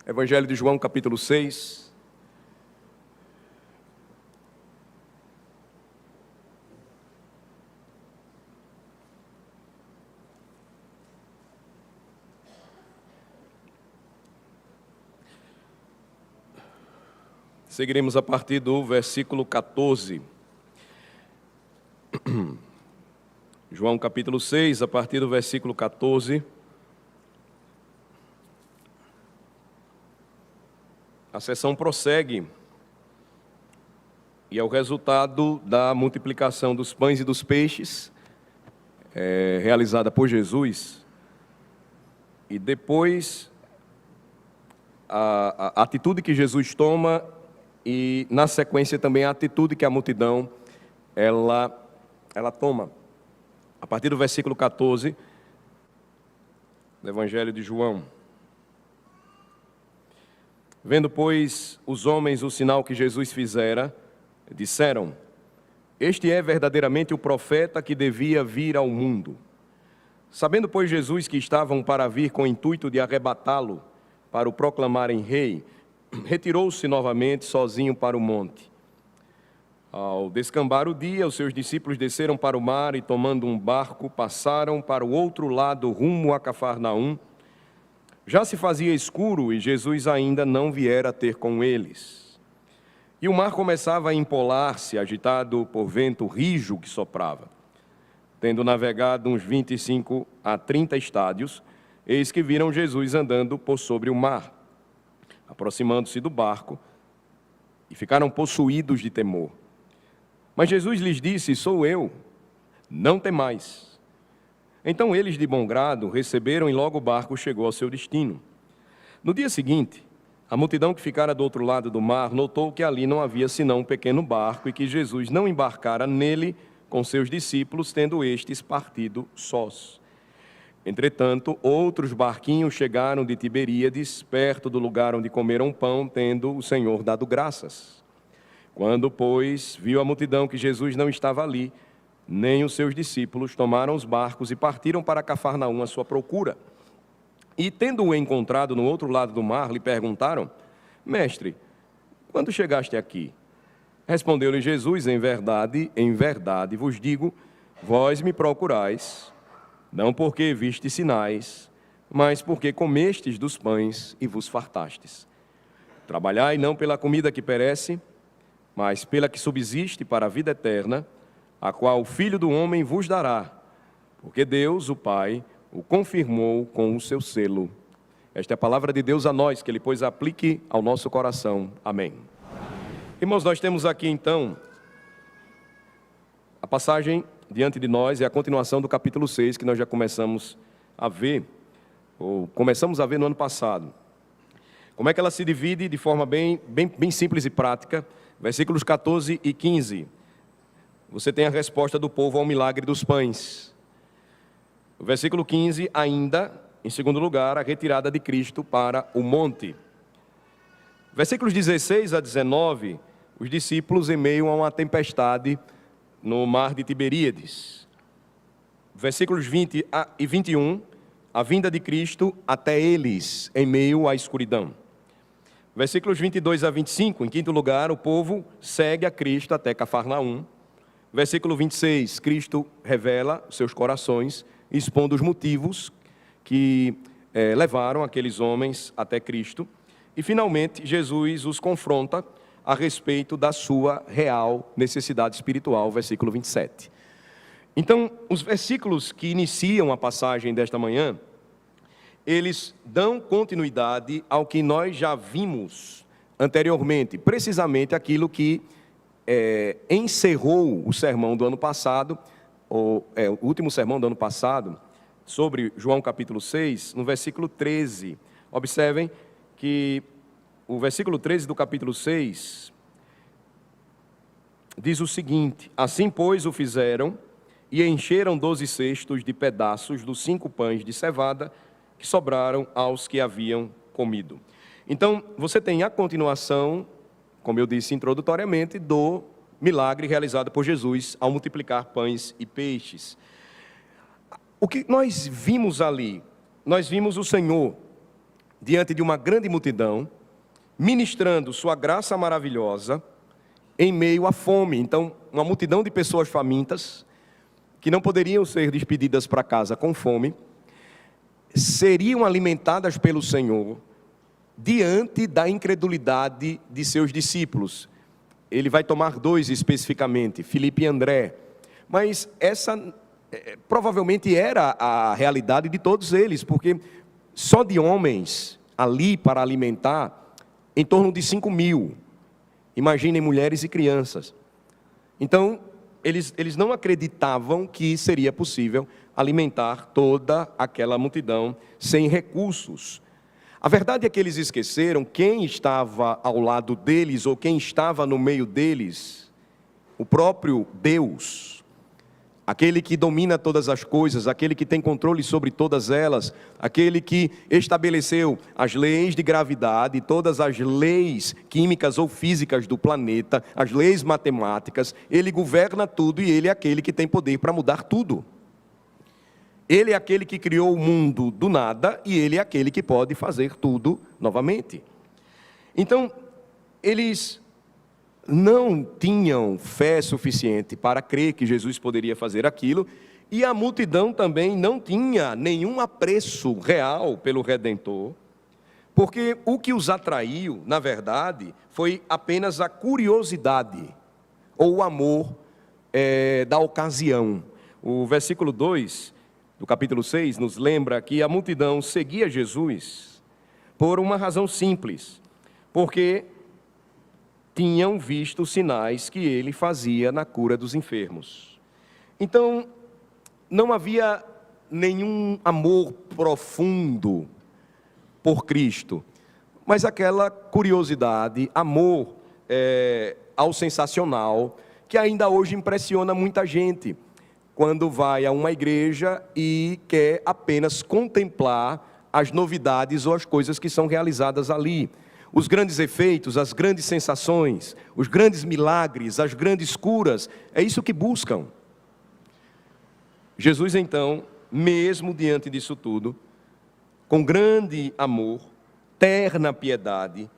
Evangelho de João, capítulo 6. Seguiremos a partir do versículo 14. João, capítulo 6, a partir do versículo 14. A sessão prossegue, e é o resultado da multiplicação dos pães e dos peixes, realizada por Jesus, e depois a atitude que Jesus toma, e na sequência também a atitude que a multidão ela toma. A partir do versículo 14, do Evangelho de João. Vendo, pois, os homens o sinal que Jesus fizera, disseram: Este é verdadeiramente o profeta que devia vir ao mundo. Sabendo, pois, Jesus que estavam para vir com o intuito de arrebatá-lo, para o proclamarem rei, retirou-se novamente sozinho para o monte. Ao descambar o dia, os seus discípulos desceram para o mar e, tomando um barco, passaram para o outro lado, rumo a Cafarnaum. Já se fazia escuro e Jesus ainda não viera ter com eles. E o mar começava a empolar-se, agitado por vento rijo que soprava. Tendo navegado uns 25 a 30 estádios, eis que viram Jesus andando por sobre o mar, aproximando-se do barco, e ficaram possuídos de temor. Mas Jesus lhes disse: Sou eu, não temais. Então eles, de bom grado, receberam e logo o barco chegou ao seu destino. No dia seguinte, a multidão que ficara do outro lado do mar notou que ali não havia senão um pequeno barco e que Jesus não embarcara nele com seus discípulos, tendo estes partido sós. Entretanto, outros barquinhos chegaram de Tiberíades, perto do lugar onde comeram pão, tendo o Senhor dado graças. Quando, pois, viu a multidão que Jesus não estava ali, nem os seus discípulos, tomaram os barcos e partiram para Cafarnaum à sua procura. E, tendo-o encontrado no outro lado do mar, lhe perguntaram: Mestre, quando chegaste aqui? Respondeu-lhe Jesus: em verdade vos digo, vós me procurais, não porque vistes sinais, mas porque comestes dos pães e vos fartastes. Trabalhai não pela comida que perece, mas pela que subsiste para a vida eterna, a qual o Filho do Homem vos dará, porque Deus, o Pai, o confirmou com o seu selo. Esta é a palavra de Deus a nós, que Ele, pois, aplique ao nosso coração. Amém. Irmãos, nós temos aqui, então, a passagem diante de nós, é a continuação do capítulo 6, que nós já começamos a ver, ou começamos a ver no ano passado. Como é que ela se divide de forma bem simples e prática? Versículos 14 e 15. Você tem a resposta do povo ao milagre dos pães. O versículo 15, ainda, em segundo lugar, a retirada de Cristo para o monte. Versículos 16 a 19, os discípulos em meio a uma tempestade no mar de Tiberíades. Versículos 20 e 21, a vinda de Cristo até eles, em meio à escuridão. Versículos 22 a 25, em quinto lugar, o povo segue a Cristo até Cafarnaum. Versículo 26, Cristo revela seus corações, expondo os motivos que levaram aqueles homens até Cristo. E, finalmente, Jesus os confronta a respeito da sua real necessidade espiritual, versículo 27. Então, os versículos que iniciam a passagem desta manhã, eles dão continuidade ao que nós já vimos anteriormente, precisamente aquilo que encerrou o sermão do ano passado, o último sermão do ano passado, sobre João capítulo 6, no versículo 13. Observem que o versículo 13 do capítulo 6 diz o seguinte: Assim, pois, o fizeram e encheram 12 cestos de pedaços dos 5 pães de cevada que sobraram aos que haviam comido. Então, você tem a continuação, como eu disse introdutoriamente, do milagre realizado por Jesus ao multiplicar pães e peixes. O que nós vimos ali? Nós vimos o Senhor diante de uma grande multidão, ministrando sua graça maravilhosa em meio à fome. Então, uma multidão de pessoas famintas, que não poderiam ser despedidas para casa com fome, seriam alimentadas pelo Senhor diante da incredulidade de seus discípulos. Ele vai tomar dois especificamente, Filipe e André, mas essa provavelmente era a realidade de todos eles, porque só de homens ali para alimentar, em torno de 5.000, imaginem mulheres e crianças. Então, eles não acreditavam que seria possível alimentar toda aquela multidão sem recursos. A verdade é que eles esqueceram quem estava ao lado deles, ou quem estava no meio deles, o próprio Deus, aquele que domina todas as coisas, aquele que tem controle sobre todas elas, aquele que estabeleceu as leis de gravidade, todas as leis químicas ou físicas do planeta, as leis matemáticas. Ele governa tudo e ele é aquele que tem poder para mudar tudo. Ele é aquele que criou o mundo do nada e ele é aquele que pode fazer tudo novamente. Então, eles não tinham fé suficiente para crer que Jesus poderia fazer aquilo, e a multidão também não tinha nenhum apreço real pelo Redentor, porque o que os atraiu, na verdade, foi apenas a curiosidade, ou o amor da ocasião. O versículo 2 do capítulo 6 nos lembra que a multidão seguia Jesus por uma razão simples, porque tinham visto os sinais que ele fazia na cura dos enfermos. Então, não havia nenhum amor profundo por Cristo, mas aquela curiosidade, amor ao sensacional, que ainda hoje impressiona muita gente, quando vai a uma igreja e quer apenas contemplar as novidades ou as coisas que são realizadas ali. Os grandes efeitos, as grandes sensações, os grandes milagres, as grandes curas, é isso que buscam. Jesus, então, mesmo diante disso tudo, com grande amor, terna piedade,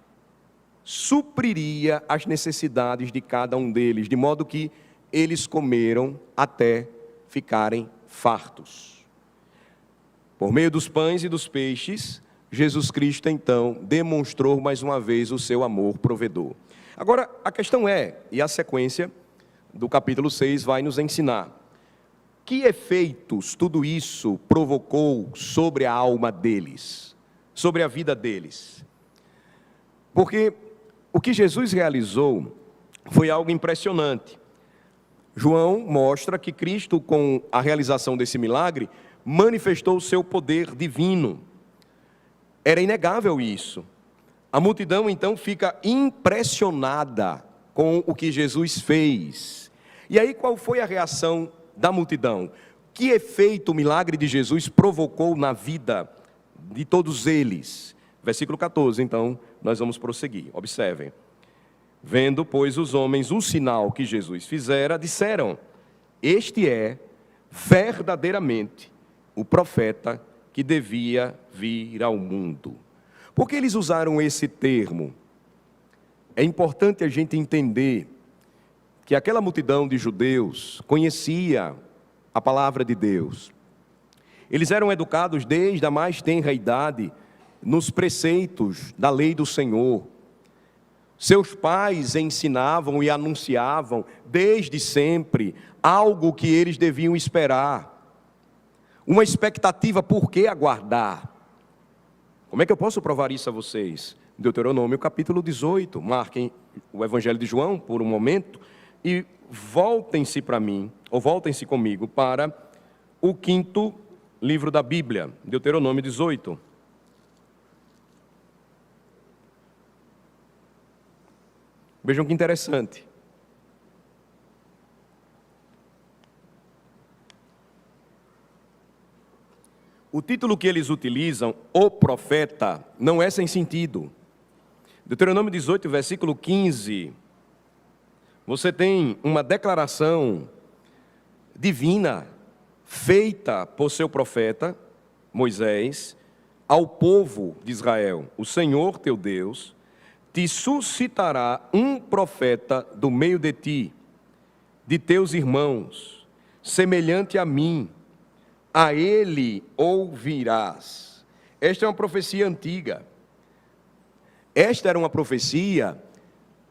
supriria as necessidades de cada um deles, de modo que eles comeram até ficarem fartos. Por meio dos pães e dos peixes, Jesus Cristo, então, demonstrou mais uma vez o seu amor provedor. Agora, a questão é, e a sequência do capítulo 6 vai nos ensinar, que efeitos tudo isso provocou sobre a alma deles, sobre a vida deles? Porque o que Jesus realizou foi algo impressionante. João mostra que Cristo, com a realização desse milagre, manifestou o seu poder divino. Era inegável isso. A multidão então fica impressionada com o que Jesus fez. E aí qual foi a reação da multidão? Que efeito o milagre de Jesus provocou na vida de todos eles? Versículo 14, então, nós vamos prosseguir. Observem. Vendo, pois, os homens o sinal que Jesus fizera, disseram: este é verdadeiramente o profeta que devia vir ao mundo. Por que eles usaram esse termo? É importante a gente entender que aquela multidão de judeus conhecia a palavra de Deus. Eles eram educados desde a mais tenra idade nos preceitos da lei do Senhor. Seus pais ensinavam e anunciavam desde sempre algo que eles deviam esperar. Uma expectativa, por que aguardar? Como é que eu posso provar isso a vocês? Deuteronômio capítulo 18, marquem o Evangelho de João por um momento e voltem-se para mim, ou voltem-se comigo para o 5º livro da Bíblia, Deuteronômio 18. Vejam que interessante. O título que eles utilizam, o profeta, não é sem sentido. Deuteronômio 18, versículo 15. Você tem uma declaração divina feita por seu profeta, Moisés, ao povo de Israel: o Senhor teu Deus te suscitará um profeta do meio de ti, de teus irmãos, semelhante a mim, a ele ouvirás. Esta é uma profecia antiga. Esta era uma profecia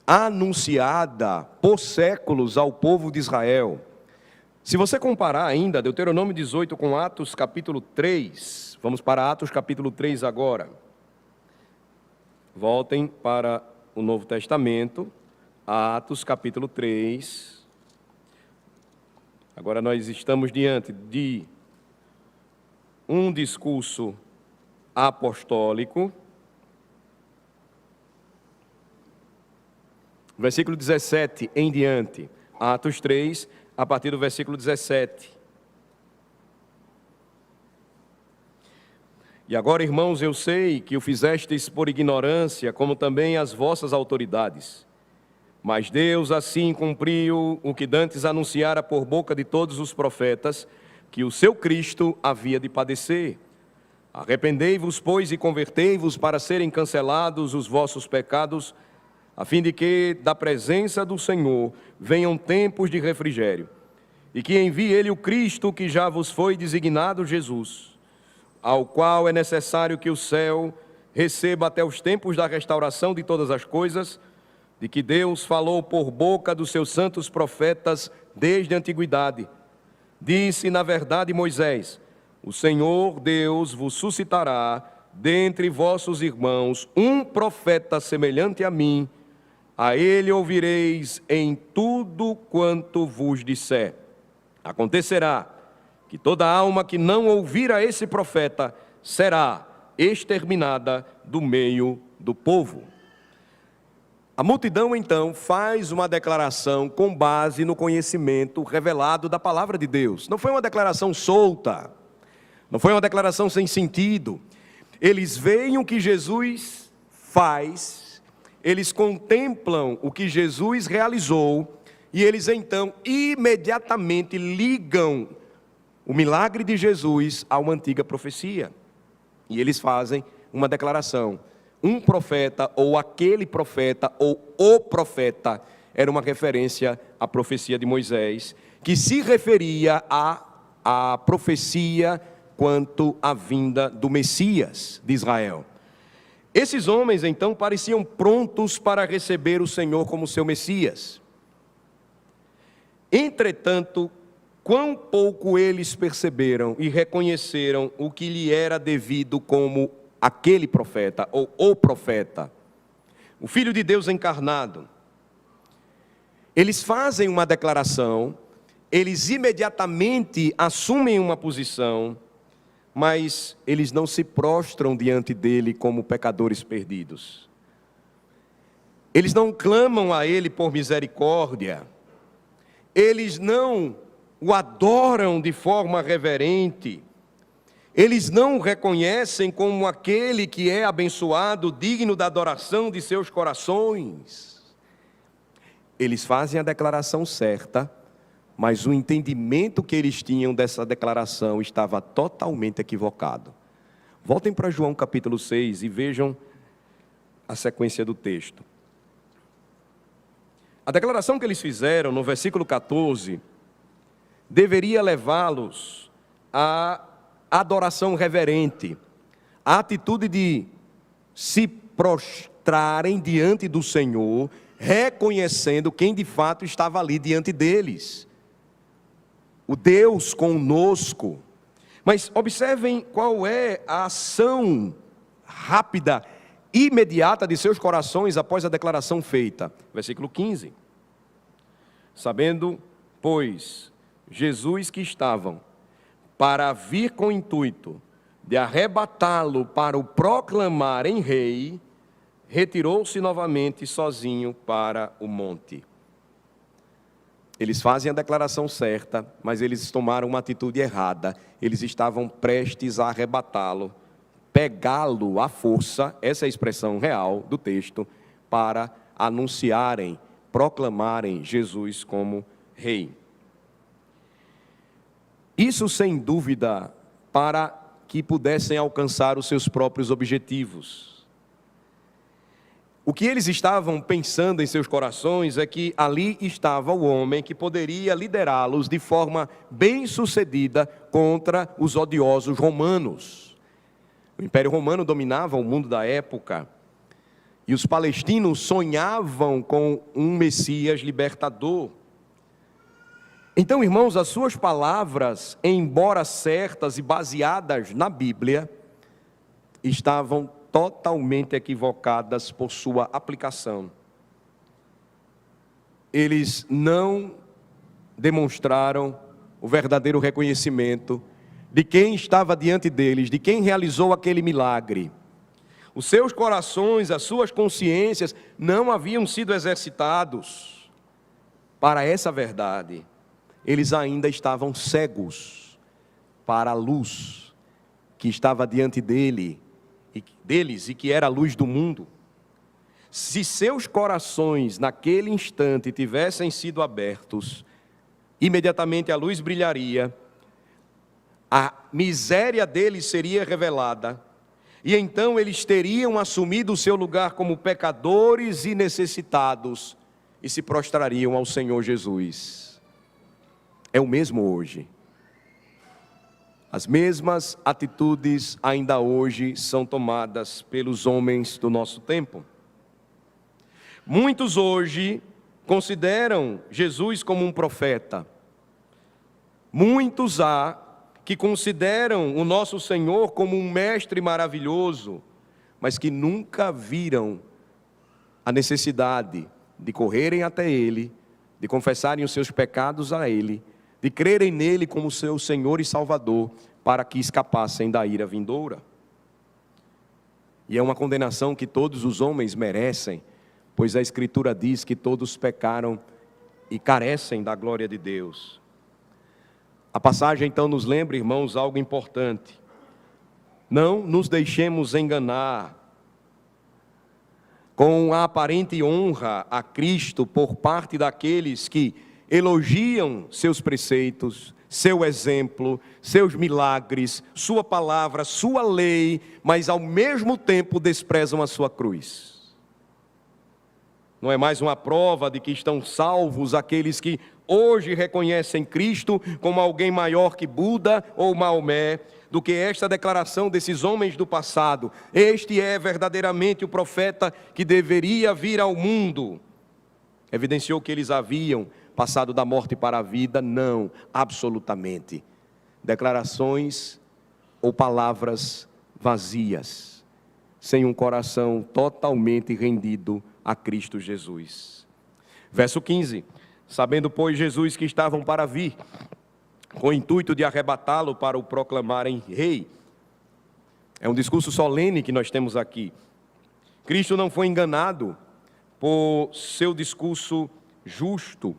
anunciada por séculos ao povo de Israel. Se você comparar ainda Deuteronômio 18 com Atos capítulo 3, vamos para Atos capítulo 3 agora. Voltem para o Novo Testamento, Atos capítulo 3. Agora nós estamos diante de um discurso apostólico. Versículo 17 em diante, Atos 3, a partir do versículo 17. E agora, irmãos, eu sei que o fizestes por ignorância, como também as vossas autoridades. Mas Deus assim cumpriu o que dantes anunciara por boca de todos os profetas, que o seu Cristo havia de padecer. Arrependei-vos, pois, e convertei-vos para serem cancelados os vossos pecados, a fim de que da presença do Senhor venham tempos de refrigério, e que envie Ele o Cristo que já vos foi designado, Jesus, ao qual é necessário que o céu receba até os tempos da restauração de todas as coisas, de que Deus falou por boca dos seus santos profetas desde a antiguidade. Disse, na verdade, Moisés: o Senhor Deus vos suscitará dentre vossos irmãos um profeta semelhante a mim, a ele ouvireis em tudo quanto vos disser. Acontecerá que toda alma que não ouvir a esse profeta será exterminada do meio do povo. A multidão, então, faz uma declaração com base no conhecimento revelado da palavra de Deus. Não foi uma declaração solta, não foi uma declaração sem sentido. Eles veem o que Jesus faz, eles contemplam o que Jesus realizou, e eles então imediatamente ligam o milagre de Jesus a uma antiga profecia. E eles fazem uma declaração: um profeta, ou aquele profeta, ou o profeta, era uma referência à profecia de Moisés, que se referia à profecia quanto à vinda do Messias de Israel. Esses homens, então, pareciam prontos para receber o Senhor como seu Messias. Entretanto, quão pouco eles perceberam e reconheceram o que lhe era devido como aquele profeta, ou o profeta, o Filho de Deus encarnado. Eles fazem uma declaração, eles imediatamente assumem uma posição, mas eles não se prostram diante dele como pecadores perdidos. Eles não clamam a ele por misericórdia, eles não o adoram de forma reverente, eles não o reconhecem como aquele que é abençoado, digno da adoração de seus corações. Eles fazem a declaração certa, mas o entendimento que eles tinham dessa declaração estava totalmente equivocado. Voltem para João capítulo 6 e vejam a sequência do texto. A declaração que eles fizeram no versículo 14 deveria levá-los à adoração reverente, à atitude de se prostrarem diante do Senhor, reconhecendo quem de fato estava ali diante deles, o Deus conosco. Mas observem qual é a ação rápida, imediata de seus corações após a declaração feita. Versículo 15. Sabendo, pois, Jesus que estavam para vir com o intuito de arrebatá-lo para o proclamarem rei, retirou-se novamente sozinho para o monte. Eles fazem a declaração certa, mas eles tomaram uma atitude errada. Eles estavam prestes a arrebatá-lo, pegá-lo à força, essa é a expressão real do texto, para anunciarem, proclamarem Jesus como rei. Isso, sem dúvida, para que pudessem alcançar os seus próprios objetivos. O que eles estavam pensando em seus corações é que ali estava o homem que poderia liderá-los de forma bem-sucedida contra os odiosos romanos. O Império Romano dominava o mundo da época e os palestinos sonhavam com um Messias libertador. Então, irmãos, as suas palavras, embora certas e baseadas na Bíblia, estavam totalmente equivocadas por sua aplicação. Eles não demonstraram o verdadeiro reconhecimento de quem estava diante deles, de quem realizou aquele milagre. Os seus corações, as suas consciências não haviam sido exercitados para essa verdade. Eles ainda estavam cegos para a luz que estava diante deles e que era a luz do mundo. Se seus corações naquele instante tivessem sido abertos, imediatamente a luz brilharia, a miséria deles seria revelada, e então eles teriam assumido o seu lugar como pecadores e necessitados e se prostrariam ao Senhor Jesus. É o mesmo hoje. As mesmas atitudes ainda hoje são tomadas pelos homens do nosso tempo. Muitos hoje consideram Jesus como um profeta. Muitos há que consideram o nosso Senhor como um mestre maravilhoso, mas que nunca viram a necessidade de correrem até Ele, de confessarem os seus pecados a Ele, de crerem nele como seu Senhor e Salvador, para que escapassem da ira vindoura. E é uma condenação que todos os homens merecem, pois a Escritura diz que todos pecaram e carecem da glória de Deus. A passagem então nos lembra, irmãos, algo importante. Não nos deixemos enganar com a aparente honra a Cristo por parte daqueles que elogiam seus preceitos, seu exemplo, seus milagres, sua palavra, sua lei, mas ao mesmo tempo desprezam a sua cruz. Não é mais uma prova de que estão salvos aqueles que hoje reconhecem Cristo como alguém maior que Buda ou Maomé, do que esta declaração desses homens do passado: este é verdadeiramente o profeta que deveria vir ao mundo. Evidenciou que eles haviam passado da morte para a vida? Não, absolutamente. Declarações ou palavras vazias, sem um coração totalmente rendido a Cristo Jesus. Verso 15: sabendo, pois, Jesus que estavam para vir, com o intuito de arrebatá-lo para o proclamarem rei. É um discurso solene que nós temos aqui. Cristo não foi enganado por seu discurso justo.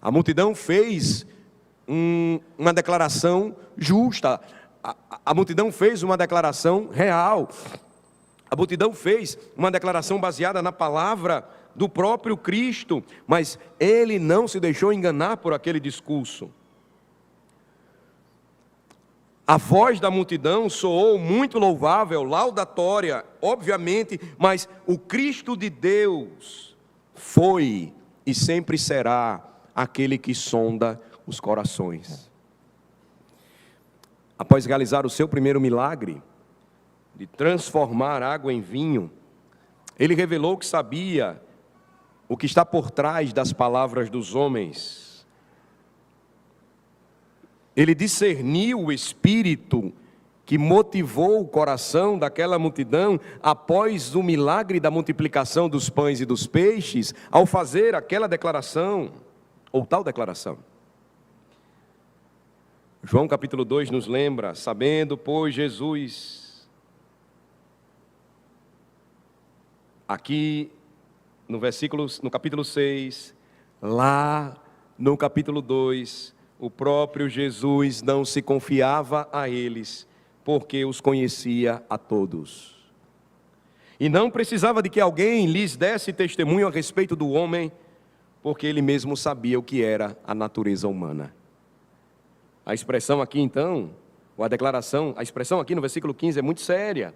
A multidão fez uma declaração justa, a multidão fez uma declaração real, a multidão fez uma declaração baseada na palavra do próprio Cristo, mas ele não se deixou enganar por aquele discurso. A voz da multidão soou muito louvável, laudatória, obviamente, mas o Cristo de Deus foi e sempre será aquele que sonda os corações. Após realizar o seu primeiro milagre, de transformar água em vinho, ele revelou que sabia o que está por trás das palavras dos homens. Ele discerniu o espírito que motivou o coração daquela multidão após o milagre da multiplicação dos pães e dos peixes, ao fazer aquela declaração, ou tal declaração. João capítulo 2 nos lembra: sabendo, pois, Jesus, aqui no capítulo 6, lá no capítulo 2, o próprio Jesus não se confiava a eles, porque os conhecia a todos. E não precisava de que alguém lhes desse testemunho a respeito do homem, porque ele mesmo sabia o que era a natureza humana. A expressão aqui então ou a declaração, a expressão aqui no versículo 15 é muito séria.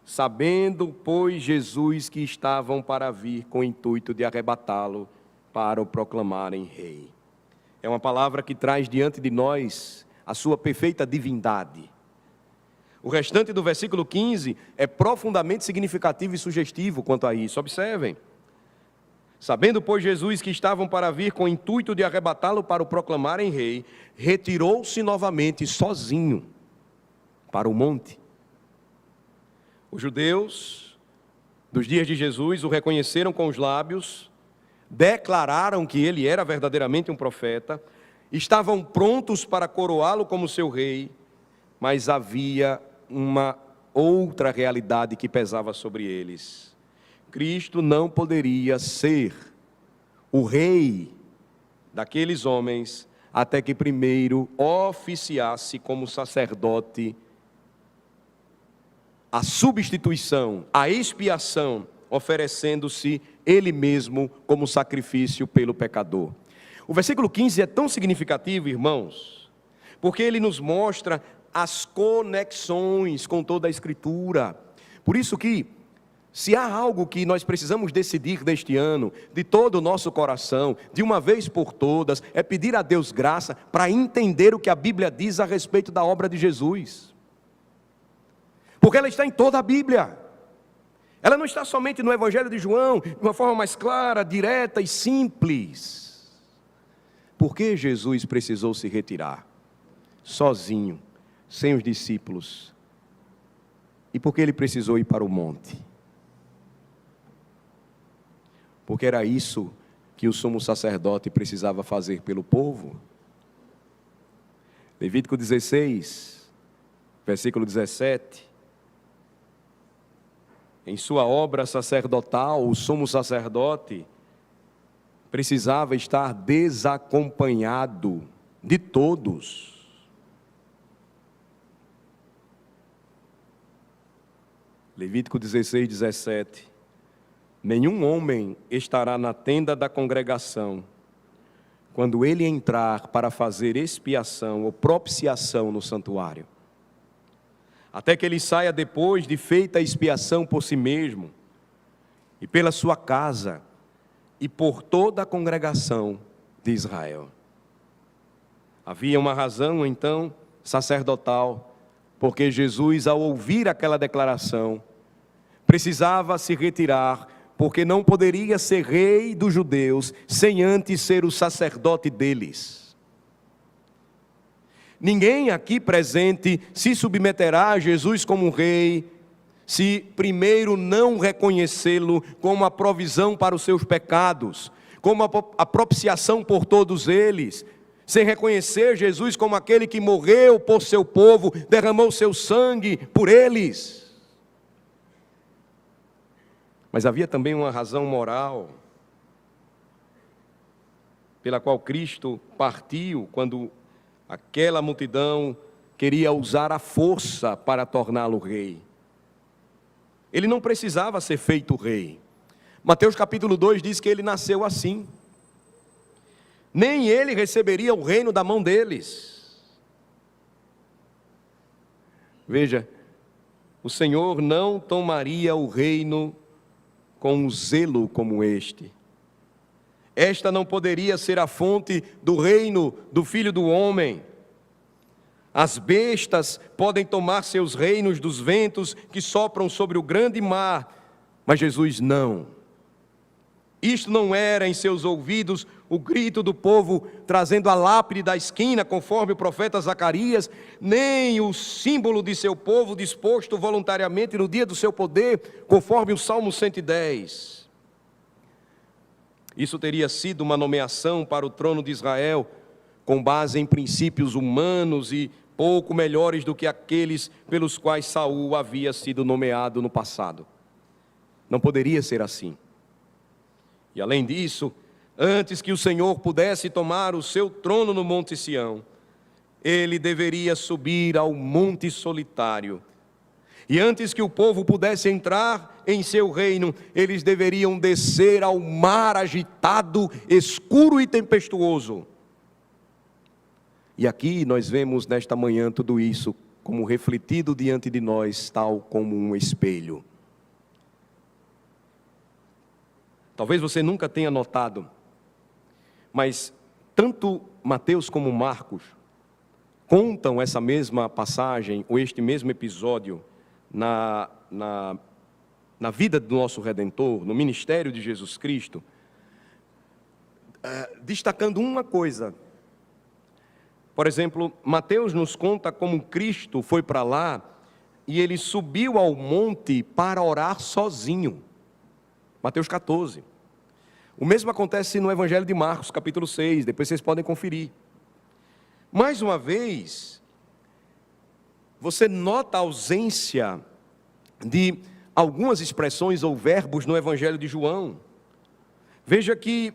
Sabendo, pois, Jesus que estavam para vir com o intuito de arrebatá-lo para o proclamarem rei. É uma palavra que traz diante de nós a sua perfeita divindade. O restante do versículo 15 é profundamente significativo e sugestivo quanto a isso. Observem. Sabendo, pois, Jesus que estavam para vir com o intuito de arrebatá-lo para o proclamarem rei, retirou-se novamente sozinho para o monte. Os judeus dos dias de Jesus o reconheceram com os lábios, declararam que ele era verdadeiramente um profeta, estavam prontos para coroá-lo como seu rei, mas havia uma outra realidade que pesava sobre eles. Cristo não poderia ser o rei daqueles homens até que primeiro oficiasse como sacerdote a substituição, a expiação, oferecendo-se ele mesmo como sacrifício pelo pecador. O versículo 15 é tão significativo, irmãos, porque ele nos mostra as conexões com toda a Escritura. Por isso que, se há algo que nós precisamos decidir deste ano, de todo o nosso coração, de uma vez por todas, é pedir a Deus graça para entender o que a Bíblia diz a respeito da obra de Jesus. Porque ela está em toda a Bíblia. Ela não está somente no Evangelho de João, de uma forma mais clara, direta e simples. Por que Jesus precisou se retirar? Sozinho, sem os discípulos. E por que ele precisou ir para o monte? Porque era isso que o sumo sacerdote precisava fazer pelo povo. Levítico 16, versículo 17. Em sua obra sacerdotal, o sumo sacerdote precisava estar desacompanhado de todos. Levítico 16, 17. Nenhum homem estará na tenda da congregação quando ele entrar para fazer expiação ou propiciação no santuário, até que ele saia depois de feita a expiação por si mesmo e pela sua casa e por toda a congregação de Israel. Havia uma razão então sacerdotal, porque Jesus, ao ouvir aquela declaração, precisava se retirar, porque não poderia ser rei dos judeus sem antes ser o sacerdote deles. Ninguém aqui presente se submeterá a Jesus como rei, se primeiro não reconhecê-lo como a provisão para os seus pecados, como a propiciação por todos eles, sem reconhecer Jesus como aquele que morreu por seu povo, derramou seu sangue por eles. Mas havia também uma razão moral, pela qual Cristo partiu quando aquela multidão queria usar a força para torná-lo rei. Ele não precisava ser feito rei. Mateus capítulo 2 diz que ele nasceu assim. Nem ele receberia o reino da mão deles. Veja, o Senhor não tomaria o reino com um zelo como este. Esta não poderia ser a fonte do reino do Filho do Homem. As bestas podem tomar seus reinos dos ventos que sopram sobre o grande mar, mas Jesus não. Isto não era em seus ouvidos o grito do povo trazendo a lápide da esquina, conforme o profeta Zacarias, nem o símbolo de seu povo disposto voluntariamente no dia do seu poder, conforme o Salmo 110. Isso teria sido uma nomeação para o trono de Israel, com base em princípios humanos e pouco melhores do que aqueles pelos quais Saul havia sido nomeado no passado. Não poderia ser assim. E além disso, antes que o Senhor pudesse tomar o seu trono no Monte Sião, ele deveria subir ao Monte Solitário. E antes que o povo pudesse entrar em seu reino, eles deveriam descer ao mar agitado, escuro e tempestuoso. E aqui nós vemos nesta manhã tudo isso como refletido diante de nós, tal como um espelho. Talvez você nunca tenha notado, mas tanto Mateus como Marcos contam essa mesma passagem, ou este mesmo episódio, na vida do nosso Redentor, no ministério de Jesus Cristo, destacando uma coisa. Por exemplo, Mateus nos conta como Cristo foi para lá e ele subiu ao monte para orar sozinho. Mateus 14. O mesmo acontece no Evangelho de Marcos, capítulo 6, depois vocês podem conferir. Mais uma vez, você nota a ausência de algumas expressões ou verbos no Evangelho de João. Veja que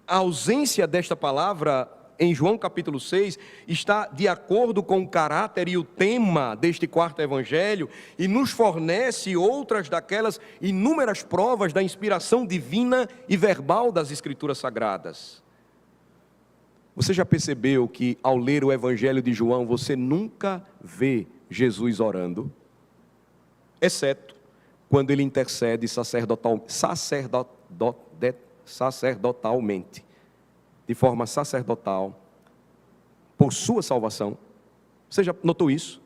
a ausência desta palavra em João capítulo 6, está de acordo com o caráter e o tema deste quarto evangelho e nos fornece outras daquelas inúmeras provas da inspiração divina e verbal das Escrituras Sagradas. Você já percebeu que ao ler o evangelho de João, você nunca vê Jesus orando? Exceto quando ele intercede sacerdotalmente, de forma sacerdotal, por sua salvação. Você já notou isso?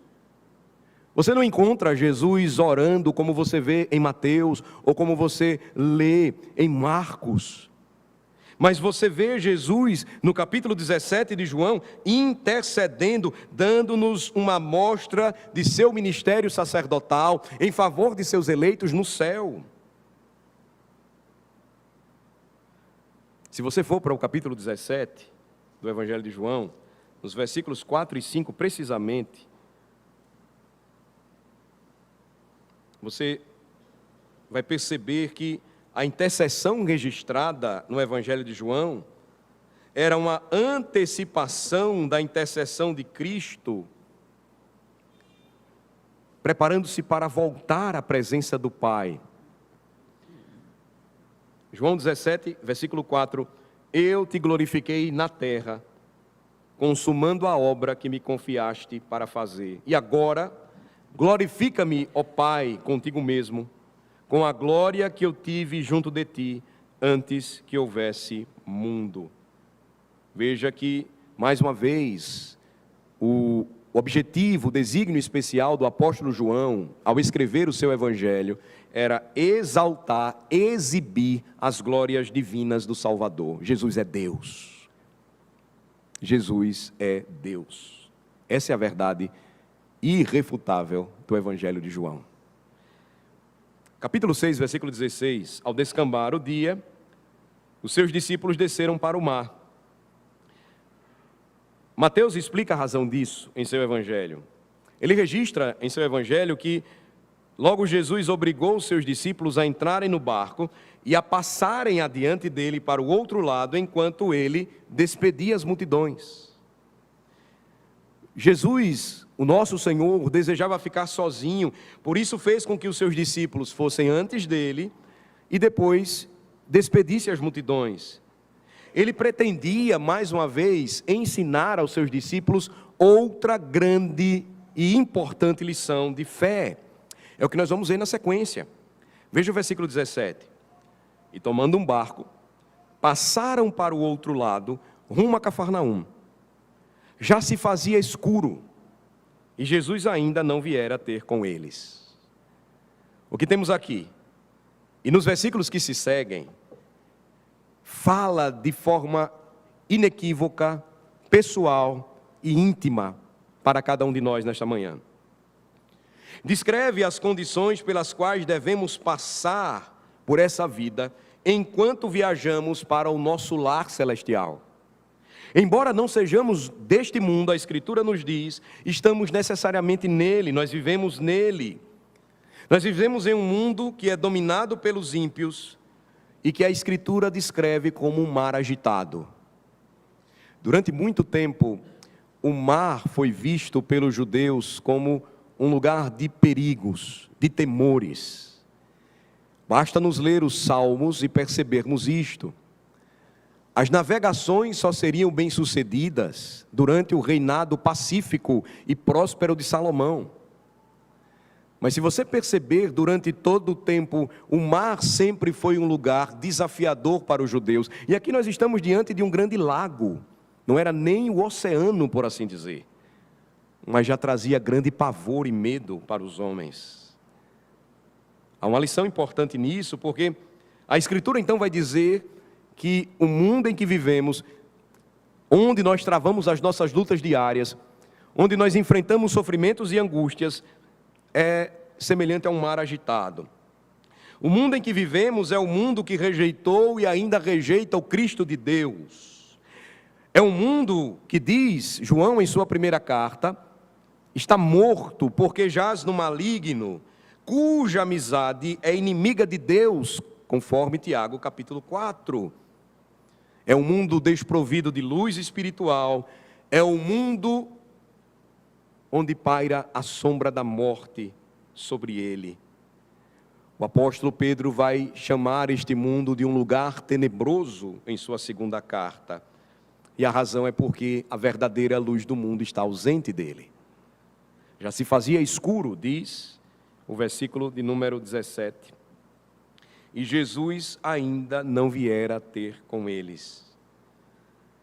Você não encontra Jesus orando como você vê em Mateus, ou como você lê em Marcos. Mas você vê Jesus, no capítulo 17 de João, intercedendo, dando-nos uma amostra de seu ministério sacerdotal, em favor de seus eleitos no céu. Se você for para o capítulo 17 do Evangelho de João, nos versículos 4 e 5 precisamente, você vai perceber que a intercessão registrada no Evangelho de João era uma antecipação da intercessão de Cristo, preparando-se para voltar à presença do Pai. João 17, versículo 4, eu te glorifiquei na terra, consumando a obra que me confiaste para fazer. E agora, glorifica-me, ó Pai, contigo mesmo, com a glória que eu tive junto de ti, antes que houvesse mundo. Veja que, mais uma vez, o objetivo, o desígnio especial do apóstolo João, ao escrever o seu evangelho, era exaltar, exibir as glórias divinas do Salvador. Jesus é Deus. Jesus é Deus. Essa é a verdade irrefutável do Evangelho de João. Capítulo 6, versículo 16. Ao descambar o dia, os seus discípulos desceram para o mar. Mateus explica a razão disso em seu Evangelho. Ele registra em seu Evangelho que logo Jesus obrigou os seus discípulos a entrarem no barco e a passarem adiante dele para o outro lado, enquanto ele despedia as multidões. Jesus, o nosso Senhor, desejava ficar sozinho, por isso fez com que os seus discípulos fossem antes dele e depois despedisse as multidões. Ele pretendia, mais uma vez, ensinar aos seus discípulos outra grande e importante lição de fé. É o que nós vamos ver na sequência. Veja o versículo 17. E tomando um barco, passaram para o outro lado, rumo a Cafarnaum. Já se fazia escuro, e Jesus ainda não viera ter com eles. O que temos aqui, e nos versículos que se seguem, fala de forma inequívoca, pessoal e íntima para cada um de nós nesta manhã. Descreve as condições pelas quais devemos passar por essa vida enquanto viajamos para o nosso lar celestial. Embora não sejamos deste mundo, a Escritura nos diz, estamos necessariamente nele, nós vivemos nele. Nós vivemos em um mundo que é dominado pelos ímpios e que a Escritura descreve como um mar agitado. Durante muito tempo, o mar foi visto pelos judeus como um lugar de perigos, de temores. Basta nos ler os Salmos e percebermos isto. As navegações só seriam bem-sucedidas durante o reinado pacífico e próspero de Salomão. Mas se você perceber, durante todo o tempo, o mar sempre foi um lugar desafiador para os judeus. E aqui nós estamos diante de um grande lago. Não era nem o oceano, por assim dizer. Mas já trazia grande pavor e medo para os homens. Há uma lição importante nisso, porque a Escritura então vai dizer que o mundo em que vivemos, onde nós travamos as nossas lutas diárias, onde nós enfrentamos sofrimentos e angústias, é semelhante a um mar agitado. O mundo em que vivemos é o mundo que rejeitou e ainda rejeita o Cristo de Deus. É um mundo que diz, João em sua primeira carta, está morto porque jaz no maligno, cuja amizade é inimiga de Deus, conforme Tiago capítulo 4. É um mundo desprovido de luz espiritual, é um mundo onde paira a sombra da morte sobre ele. O apóstolo Pedro vai chamar este mundo de um lugar tenebroso em sua segunda carta. E a razão é porque a verdadeira luz do mundo está ausente dele. Já se fazia escuro, diz o versículo de número 17. E Jesus ainda não viera ter com eles.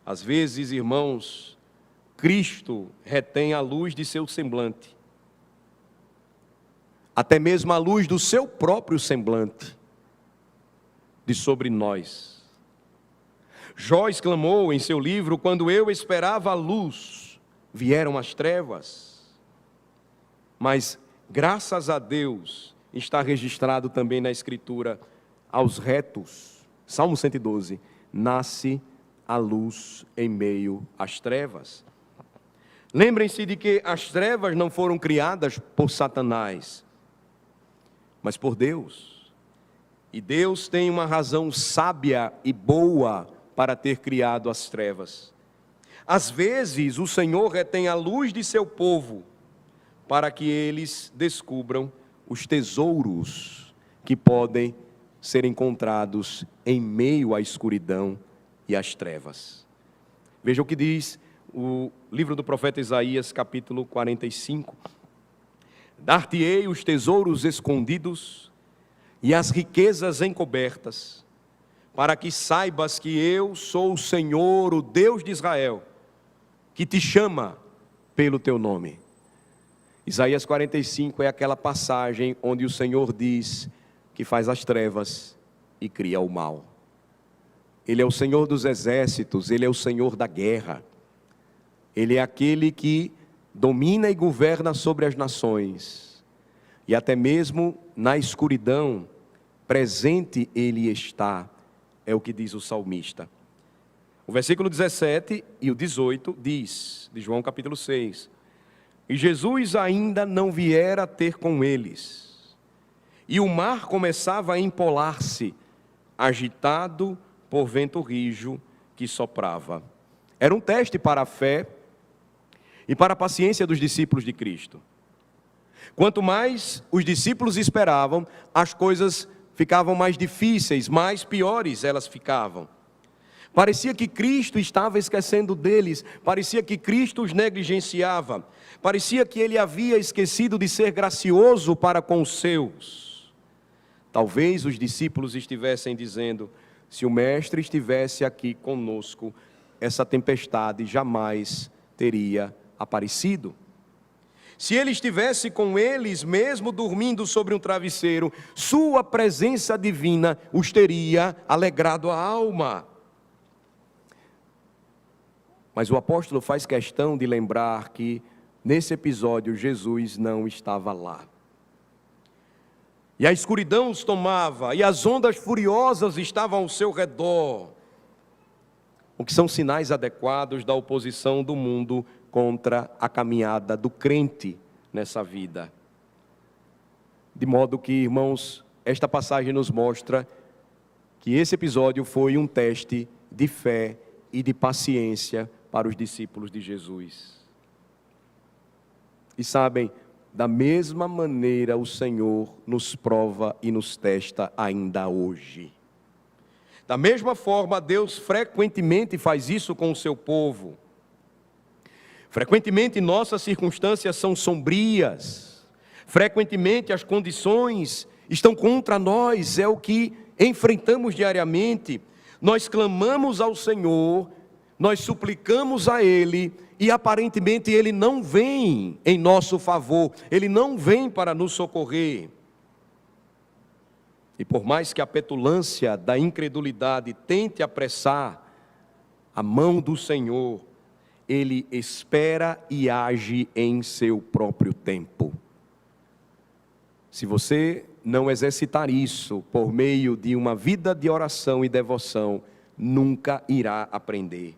Às vezes, irmãos, Cristo retém a luz de seu semblante, até mesmo a luz do seu próprio semblante, de sobre nós. Jó exclamou em seu livro: quando eu esperava a luz, vieram as trevas. Mas, graças a Deus, está registrado também na Escritura, aos retos, Salmo 112, nasce a luz em meio às trevas. Lembrem-se de que as trevas não foram criadas por Satanás, mas por Deus. E Deus tem uma razão sábia e boa para ter criado as trevas. Às vezes, o Senhor retém a luz de seu povo, para que eles descubram os tesouros que podem ser encontrados em meio à escuridão e às trevas. Veja o que diz o livro do profeta Isaías, capítulo 45. Dar-te-ei os tesouros escondidos e as riquezas encobertas, para que saibas que eu sou o Senhor, o Deus de Israel, que te chama pelo teu nome. Isaías 45 é aquela passagem onde o Senhor diz que faz as trevas e cria o mal. Ele é o Senhor dos exércitos, Ele é o Senhor da guerra. Ele é aquele que domina e governa sobre as nações. E até mesmo na escuridão, presente Ele está, é o que diz o salmista. O versículo 17 e o 18 diz, de João capítulo 6, e Jesus ainda não viera ter com eles, e o mar começava a empolar-se, agitado por vento rijo que soprava. Era um teste para a fé e para a paciência dos discípulos de Cristo. Quanto mais os discípulos esperavam, as coisas ficavam mais difíceis, mais piores elas ficavam. Parecia que Cristo estava esquecendo deles, parecia que Cristo os negligenciava, parecia que Ele havia esquecido de ser gracioso para com os seus. Talvez os discípulos estivessem dizendo: se o Mestre estivesse aqui conosco, essa tempestade jamais teria aparecido. Se Ele estivesse com eles, mesmo dormindo sobre um travesseiro, sua presença divina os teria alegrado a alma. Mas o apóstolo faz questão de lembrar que, nesse episódio, Jesus não estava lá. E a escuridão os tomava, e as ondas furiosas estavam ao seu redor, o que são sinais adequados da oposição do mundo contra a caminhada do crente nessa vida. De modo que, irmãos, esta passagem nos mostra que esse episódio foi um teste de fé e de paciência para os discípulos de Jesus. E sabem, da mesma maneira o Senhor nos prova e nos testa ainda hoje. Da mesma forma, Deus frequentemente faz isso com o seu povo. Frequentemente nossas circunstâncias são sombrias. Frequentemente as condições estão contra nós, é o que enfrentamos diariamente. Nós clamamos ao Senhor, nós suplicamos a Ele e aparentemente Ele não vem em nosso favor, Ele não vem para nos socorrer. E por mais que a petulância da incredulidade tente apressar a mão do Senhor, Ele espera e age em seu próprio tempo. Se você não exercitar isso por meio de uma vida de oração e devoção, nunca irá aprender.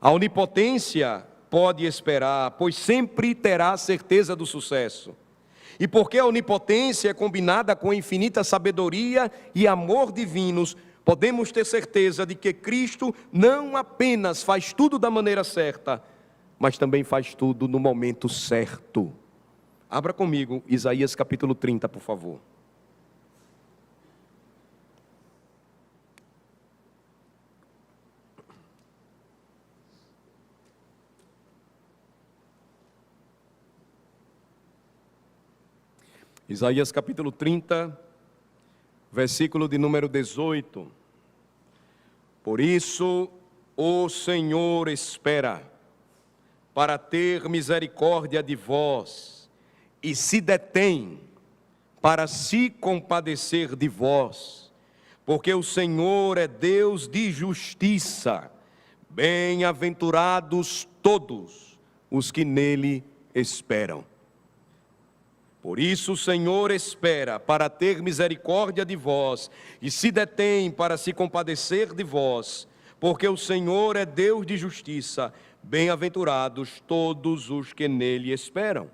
A onipotência pode esperar, pois sempre terá certeza do sucesso. E porque a onipotência é combinada com a infinita sabedoria e amor divinos, podemos ter certeza de que Cristo não apenas faz tudo da maneira certa, mas também faz tudo no momento certo. Abra comigo Isaías capítulo 30, por favor. Isaías capítulo 30, versículo de número 18. Por isso o Senhor espera para ter misericórdia de vós, e se detém para se compadecer de vós, porque o Senhor é Deus de justiça. Bem-aventurados todos os que nele esperam. Por isso o Senhor espera para ter misericórdia de vós, e se detém para se compadecer de vós, porque o Senhor é Deus de justiça. Bem-aventurados todos os que nele esperam.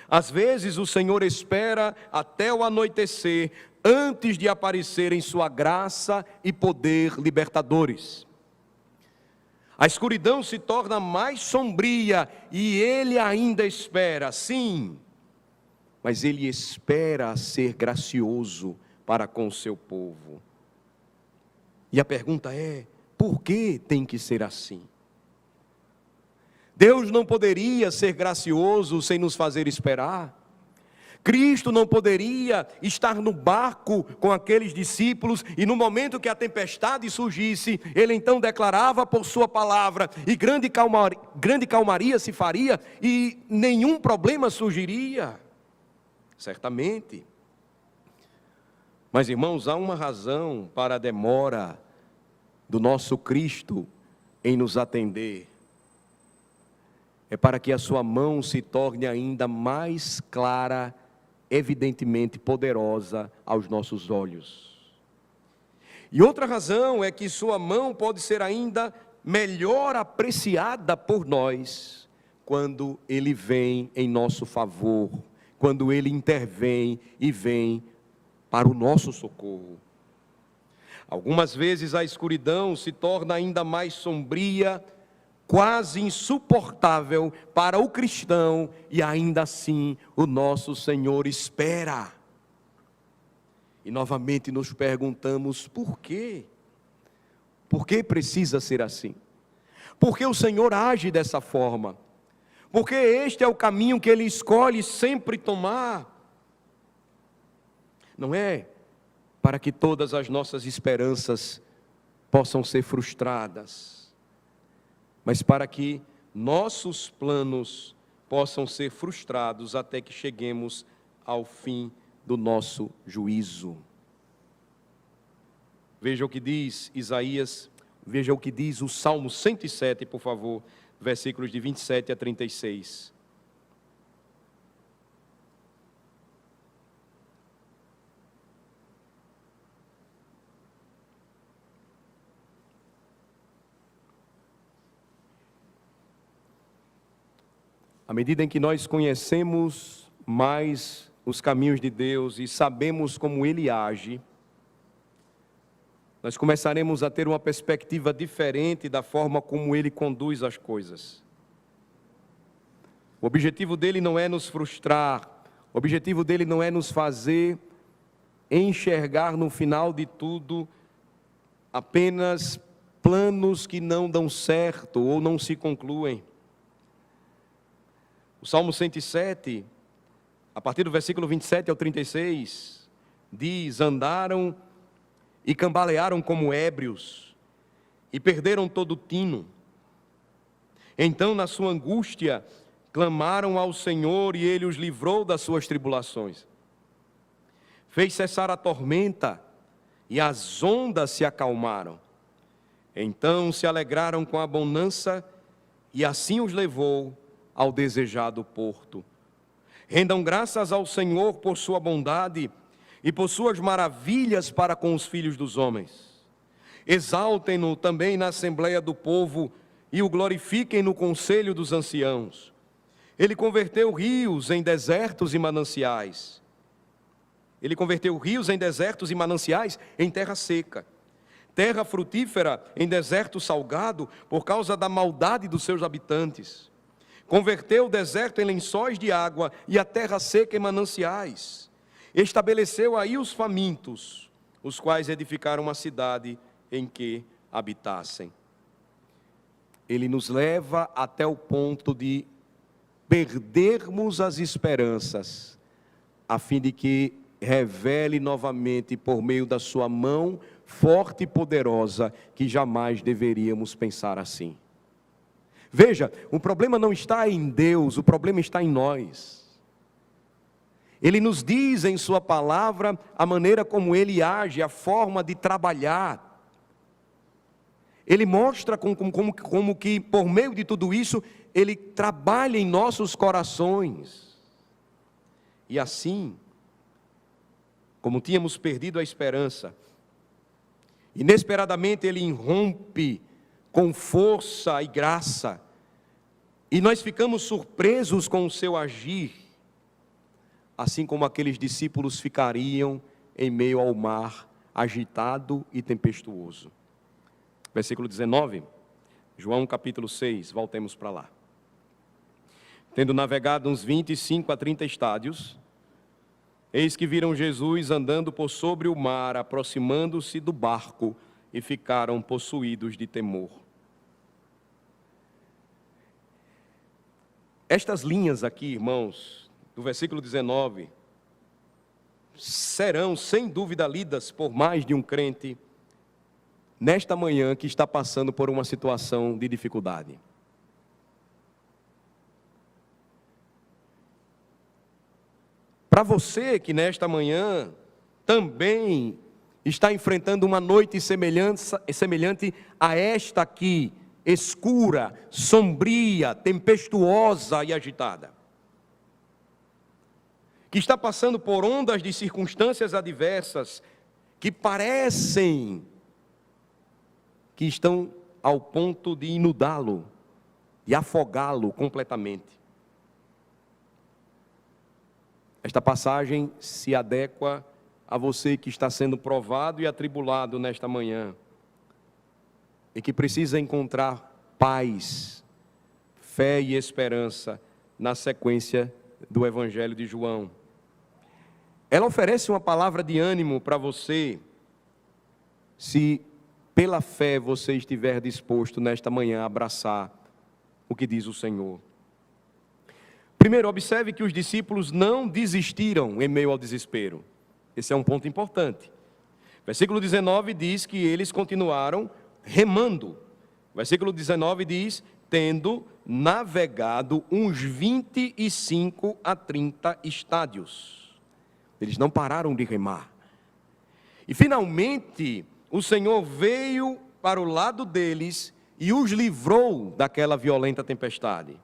Às vezes o Senhor espera até o anoitecer, antes de aparecer em sua graça e poder libertadores. A escuridão se torna mais sombria e Ele ainda espera, sim, mas Ele espera ser gracioso para com o seu povo. E a pergunta é, por que tem que ser assim? Deus não poderia ser gracioso sem nos fazer esperar? Cristo não poderia estar no barco com aqueles discípulos e no momento que a tempestade surgisse, Ele então declarava por sua palavra e grande calmaria se faria e nenhum problema surgiria? Certamente. Mas irmãos, há uma razão para a demora do nosso Cristo em nos atender. É para que a sua mão se torne ainda mais clara, evidentemente poderosa aos nossos olhos. E outra razão é que sua mão pode ser ainda melhor apreciada por nós quando Ele vem em nosso favor, quando Ele intervém e vem para o nosso socorro. Algumas vezes a escuridão se torna ainda mais sombria, quase insuportável para o cristão, e ainda assim o nosso Senhor espera. E novamente nos perguntamos por quê? Por que precisa ser assim? Por que o Senhor age dessa forma? Porque este é o caminho que Ele escolhe sempre tomar. Não é para que todas as nossas esperanças possam ser frustradas, mas para que nossos planos possam ser frustrados até que cheguemos ao fim do nosso juízo. Veja o que diz Isaías, veja o que diz o Salmo 107, por favor, versículos de 27 a 36. À medida em que nós conhecemos mais os caminhos de Deus e sabemos como Ele age, nós começaremos a ter uma perspectiva diferente da forma como Ele conduz as coisas. O objetivo dele não é nos frustrar, o objetivo dele não é nos fazer enxergar no final de tudo apenas planos que não dão certo ou não se concluem. O Salmo 107, a partir do versículo 27 ao 36, diz: andaram e cambalearam como ébrios, e perderam todo o tino. Então, na sua angústia, clamaram ao Senhor, e Ele os livrou das suas tribulações. Fez cessar a tormenta, e as ondas se acalmaram. Então se alegraram com a bonança, e assim os levou ao desejado porto. Rendam graças ao Senhor por sua bondade e por suas maravilhas para com os filhos dos homens. Exaltem-no também na assembleia do povo e o glorifiquem no conselho dos anciãos. Ele converteu rios em desertos e mananciais. Ele converteu rios em desertos e mananciais em terra seca. Terra frutífera em deserto salgado por causa da maldade dos seus habitantes. Converteu o deserto em lençóis de água e a terra seca em mananciais. Estabeleceu aí os famintos, os quais edificaram uma cidade em que habitassem. Ele nos leva até o ponto de perdermos as esperanças, a fim de que revele novamente por meio da sua mão forte e poderosa, que jamais deveríamos pensar assim. Veja, o problema não está em Deus, o problema está em nós. Ele nos diz em sua palavra a maneira como Ele age, a forma de trabalhar. Ele mostra como que por meio de tudo isso, Ele trabalha em nossos corações. E assim, como tínhamos perdido a esperança, inesperadamente Ele irrompe com força e graça, e nós ficamos surpresos com o seu agir, assim como aqueles discípulos ficariam em meio ao mar agitado e tempestuoso. Versículo 19, João capítulo 6, voltemos para lá. Tendo navegado uns 25 a 30 estádios, eis que viram Jesus andando por sobre o mar, aproximando-se do barco, e ficaram possuídos de temor. Estas linhas aqui, irmãos, do versículo 19, serão sem dúvida lidas por mais de um crente nesta manhã que está passando por uma situação de dificuldade. Para você que nesta manhã também está enfrentando uma noite semelhante a esta aqui, escura, sombria, tempestuosa e agitada, que está passando por ondas de circunstâncias adversas que parecem que estão ao ponto de inundá-lo e afogá-lo completamente. Esta passagem se adequa a você que está sendo provado e atribulado nesta manhã e que precisa encontrar paz, fé e esperança na sequência do Evangelho de João. Ela oferece uma palavra de ânimo para você, se pela fé você estiver disposto nesta manhã a abraçar o que diz o Senhor. Primeiro, observe que os discípulos não desistiram em meio ao desespero. Esse é um ponto importante. Versículo 19 diz que eles continuaram remando. Versículo 19 diz: tendo navegado uns 25 a 30 estádios. Eles não pararam de remar. E finalmente, o Senhor veio para o lado deles e os livrou daquela violenta tempestade.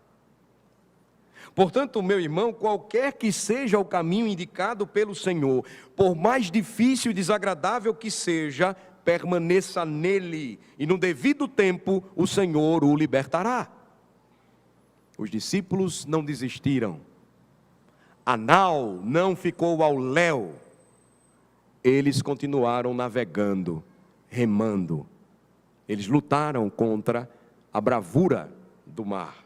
Portanto, meu irmão, qualquer que seja o caminho indicado pelo Senhor, por mais difícil e desagradável que seja, permaneça nele, e no devido tempo o Senhor o libertará. Os discípulos não desistiram, a nau não ficou ao léu, eles continuaram navegando, remando, eles lutaram contra a bravura do mar.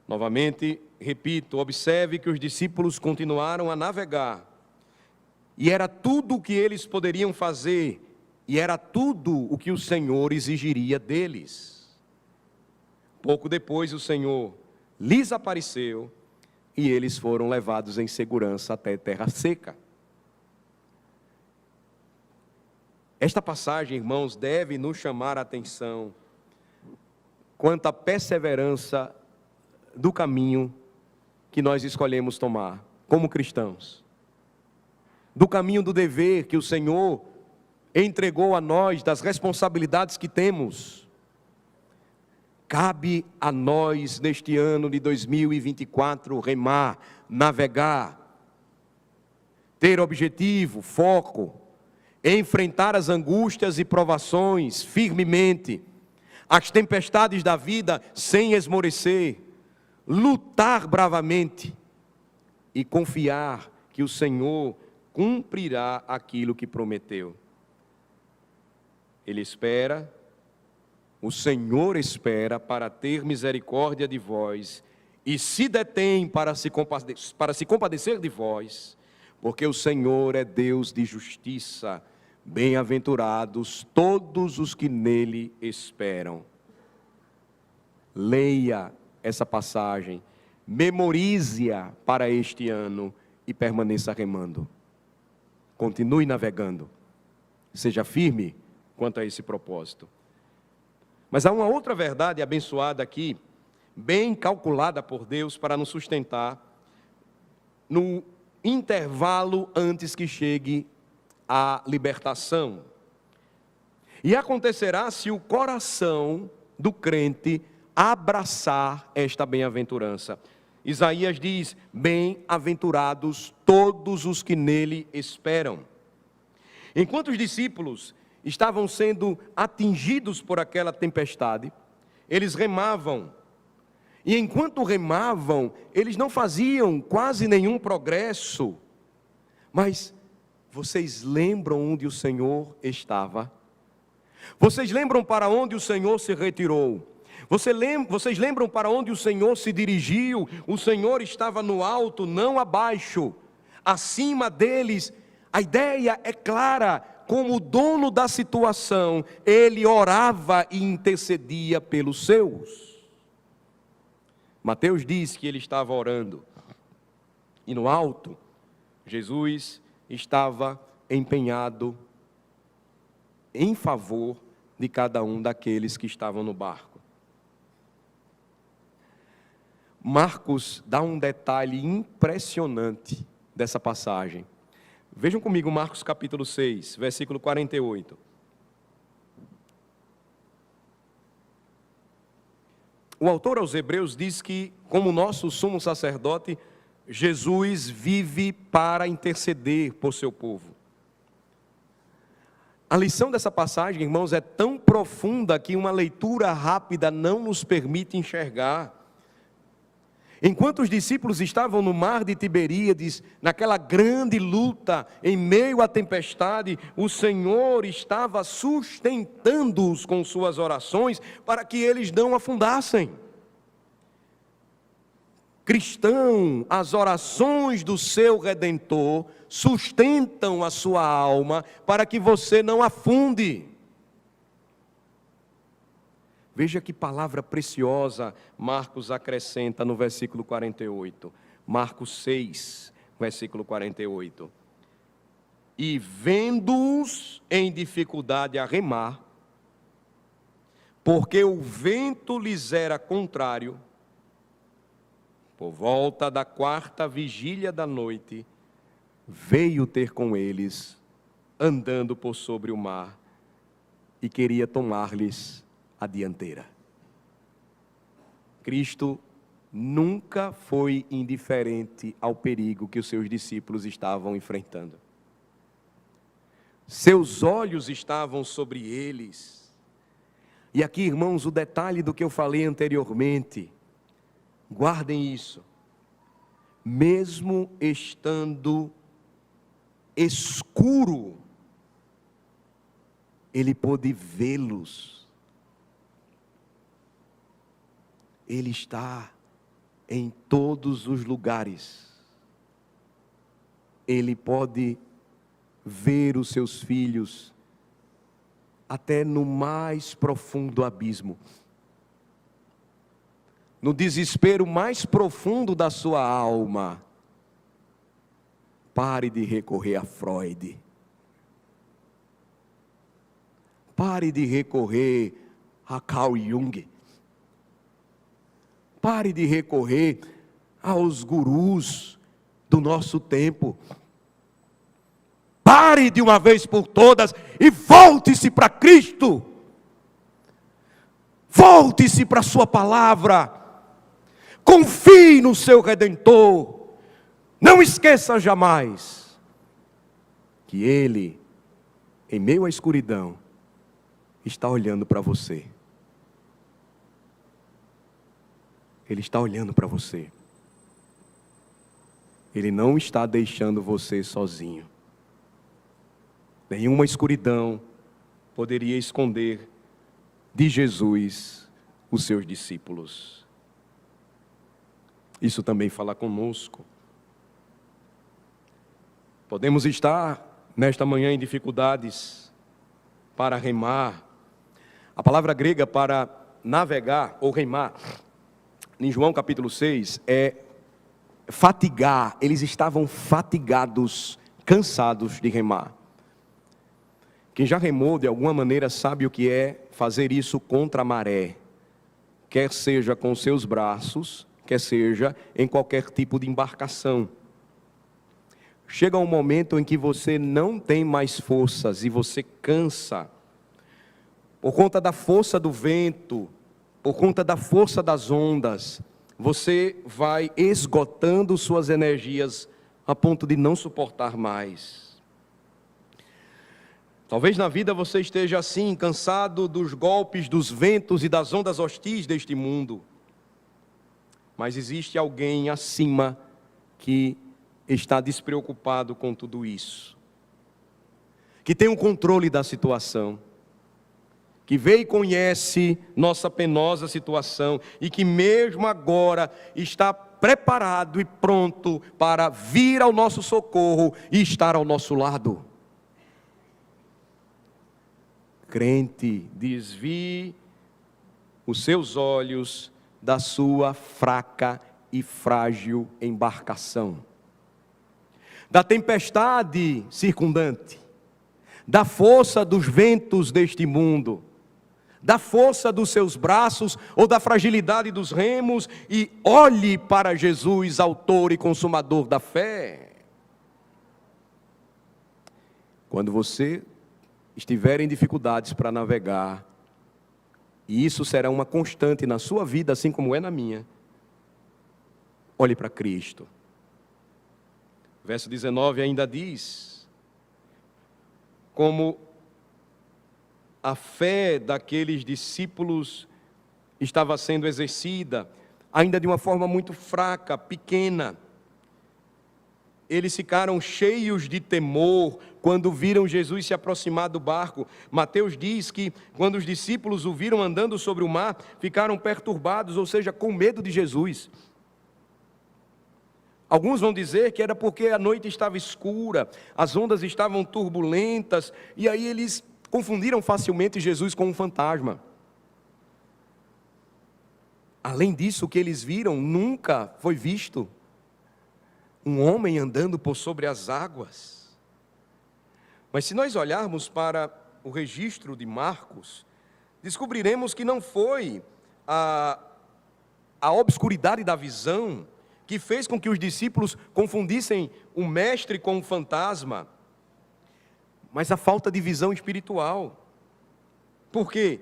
Novamente, repito, observe que os discípulos continuaram a navegar, e era tudo o que eles poderiam fazer, e era tudo o que o Senhor exigiria deles. Pouco depois o Senhor lhes apareceu e eles foram levados em segurança até terra seca. Esta passagem, irmãos, deve nos chamar a atenção quanto à perseverança do caminho que nós escolhemos tomar como cristãos. Do caminho do dever que o Senhor entregou a nós, das responsabilidades que temos. Cabe a nós, neste ano de 2024, remar, navegar, ter objetivo, foco, enfrentar as angústias e provações firmemente, as tempestades da vida sem esmorecer, lutar bravamente e confiar que o Senhor cumprirá aquilo que prometeu. Ele espera, o Senhor espera para ter misericórdia de vós e se detém para se compadecer de vós, porque o Senhor é Deus de justiça. Bem-aventurados todos os que nele esperam. Leia essa passagem, memorize-a para este ano e permaneça remando. Continue navegando. Seja firme quanto a esse propósito. Mas há uma outra verdade abençoada aqui, bem calculada por Deus para nos sustentar no intervalo antes que chegue a libertação. E acontecerá se o coração do crente abraçar esta bem-aventurança. Isaías diz: bem-aventurados todos os que nele esperam. Enquanto os discípulos estavam sendo atingidos por aquela tempestade, eles remavam. E enquanto remavam, eles não faziam quase nenhum progresso. Mas vocês lembram onde o Senhor estava? Vocês lembram para onde o Senhor se retirou? Vocês lembram para onde o Senhor se dirigiu? O Senhor estava no alto, não abaixo. Acima deles, a ideia é clara. Como dono da situação, ele orava e intercedia pelos seus. Mateus diz que ele estava orando. E no alto, Jesus estava empenhado em favor de cada um daqueles que estavam no barco. Marcos dá um detalhe impressionante dessa passagem. Vejam comigo Marcos capítulo 6, versículo 48. O autor aos Hebreus diz que, como nosso sumo sacerdote, Jesus vive para interceder por seu povo. A lição dessa passagem, irmãos, é tão profunda que uma leitura rápida não nos permite enxergar. Enquanto os discípulos estavam no mar de Tiberíades, naquela grande luta, em meio à tempestade, o Senhor estava sustentando-os com suas orações para que eles não afundassem. Cristão, as orações do seu Redentor sustentam a sua alma para que você não afunde. Veja que palavra preciosa Marcos acrescenta no versículo 48. Marcos 6, versículo 48. E vendo-os em dificuldade a remar, porque o vento lhes era contrário, por volta da 4ª vigília da noite, veio ter com eles, andando por sobre o mar, e queria tomar-lhes a dianteira. Cristo nunca foi indiferente ao perigo que os seus discípulos estavam enfrentando. Seus olhos estavam sobre eles. E aqui, irmãos, o detalhe do que eu falei anteriormente, guardem isso. Mesmo estando escuro, ele pôde vê-los. Ele está em todos os lugares. Ele pode ver os seus filhos até no mais profundo abismo. No desespero mais profundo da sua alma, pare de recorrer a Freud. Pare de recorrer a Carl Jung. Pare de recorrer aos gurus do nosso tempo. Pare de uma vez por todas e volte-se para Cristo. Volte-se para a sua palavra. Confie no seu Redentor. Não esqueça jamais que Ele, em meio à escuridão, está olhando para você. Ele está olhando para você. Ele não está deixando você sozinho. Nenhuma escuridão poderia esconder de Jesus os seus discípulos. Isso também fala conosco. Podemos estar nesta manhã em dificuldades para remar. A palavra grega para navegar ou remar, em João capítulo 6, é fatigar. Eles estavam fatigados, cansados de remar. Quem já remou de alguma maneira sabe o que é fazer isso contra a maré, quer seja com seus braços, quer seja em qualquer tipo de embarcação. Chega um momento em que você não tem mais forças e você cansa, por conta da força do vento, por conta da força das ondas, você vai esgotando suas energias a ponto de não suportar mais. Talvez na vida você esteja assim, cansado dos golpes, dos ventos e das ondas hostis deste mundo. Mas existe alguém acima que está despreocupado com tudo isso, que tem o controle da situação, que vê e conhece nossa penosa situação e que mesmo agora está preparado e pronto para vir ao nosso socorro e estar ao nosso lado. Crente, desvie os seus olhos da sua fraca e frágil embarcação, da tempestade circundante, da força dos ventos deste mundo, da força dos seus braços ou da fragilidade dos remos, e olhe para Jesus, autor e consumador da fé. Quando você estiver em dificuldades para navegar, e isso será uma constante na sua vida, assim como é na minha, olhe para Cristo. Verso 19 ainda diz, como a fé daqueles discípulos estava sendo exercida, ainda de uma forma muito fraca, pequena. Eles ficaram cheios de temor quando viram Jesus se aproximar do barco. Mateus diz que quando os discípulos o viram andando sobre o mar, ficaram perturbados, ou seja, com medo de Jesus. Alguns vão dizer que era porque a noite estava escura, as ondas estavam turbulentas, e aí eles confundiram facilmente Jesus com um fantasma. Além disso, o que eles viram nunca foi visto. Um homem andando por sobre as águas. Mas se nós olharmos para o registro de Marcos, descobriremos que não foi a obscuridade da visão que fez com que os discípulos confundissem o mestre com um fantasma, mas a falta de visão espiritual. Por quê?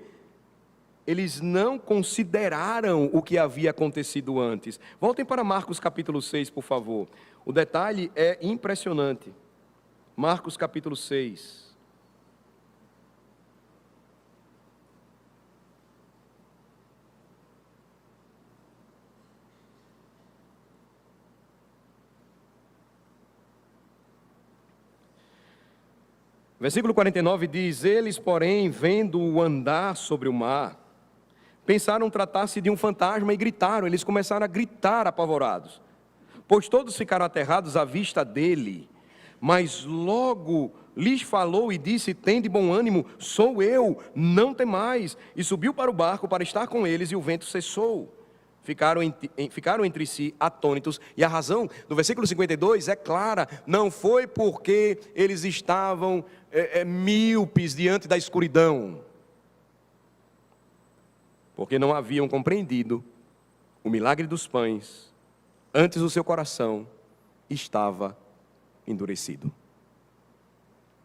Eles não consideraram o que havia acontecido antes. Voltem para Marcos capítulo 6, por favor. O detalhe é impressionante. Marcos capítulo 6. Versículo 49 diz, eles, porém, vendo-o andar sobre o mar, pensaram tratar-se de um fantasma e gritaram. Eles começaram a gritar apavorados, pois todos ficaram aterrados à vista dele. Mas logo lhes falou e disse: tende bom ânimo, sou eu, não temais. E subiu para o barco para estar com eles, e o vento cessou. Ficaram entre si atônitos, e a razão do versículo 52 é clara: não foi porque eles estavam míopes diante da escuridão, porque não haviam compreendido o milagre dos pães, antes o seu coração estava endurecido.